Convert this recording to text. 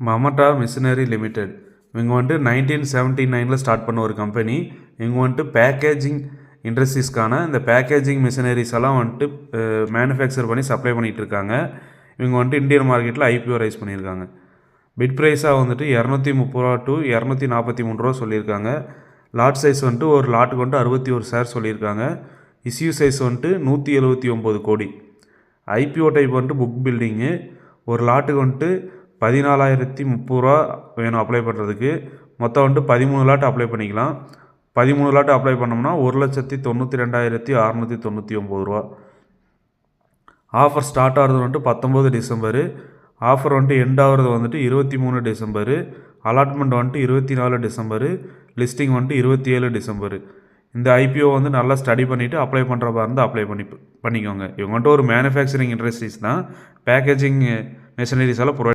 மமட்டா machinery limited இவங்க வந்துட்டு 1979 start பண்ண ஒரு கம்பெனி. இவங்க வந்துட்டு பேக்கேஜிங் இண்டஸ்ட்ரீஸ்க்கான இந்த பேக்கேஜிங் மிஷினரிஸ் எல்லாம் வந்துட்டு மேனுஃபேக்சர் பண்ணி சப்ளை பண்ணிகிட்டு இருக்காங்க. இவங்க வந்துட்டு இந்தியன் மார்க்கெட்டில் ஐபிஓ ரைஸ் பண்ணியிருக்காங்க. பிட் ப்ரைஸாக வந்துட்டு 230 ரூபா டு 243 ரூபா சொல்லியிருக்காங்க. லாட் சைஸ் வந்துட்டு ஒரு லாட்டுக்கு வந்துட்டு 61 ஷேர் சொல்லியிருக்காங்க. இஸ்யூ சைஸ் வந்துட்டு 179 கோடி. ஐபிஓ டைப் வந்துட்டு புக் பில்டிங்கு. ஒரு லாட்டுக்கு வந்துட்டு 14,030 ரூபா வேணும் அப்ளை பண்ணுறதுக்கு. மொத்தம் வந்துட்டு 13 லாட் அப்ளை பண்ணிக்கலாம். 13 லாட் அப்ளை பண்ணோம்னா 1,92,699 ரூபா. ஆஃபர் ஸ்டார்ட் ஆகிறது வந்துட்டு 19 டிசம்பரு. ஆஃபர் வந்துட்டு எண்ட் ஆகிறது வந்துட்டு 23 டிசம்பரு. அலாட்மெண்ட் வந்துட்டு 24 டிசம்பரு. லிஸ்டிங் வந்துட்டு 27 டிசம்பரு. இந்த ஐபிஓ வந்து நல்லா ஸ்டடி பண்ணிவிட்டு அப்ளை பண்ணுறப்பா இருந்தால் அப்ளை பண்ணிக்கோங்க. இவங்க வந்துட்டு ஒரு மேனுஃபேக்சரிங் இண்டஸ்ட்ரீஸ் தான். பேக்கேஜிங் மெஷினரிஸ் எல்லாம் ப்ரொவைட்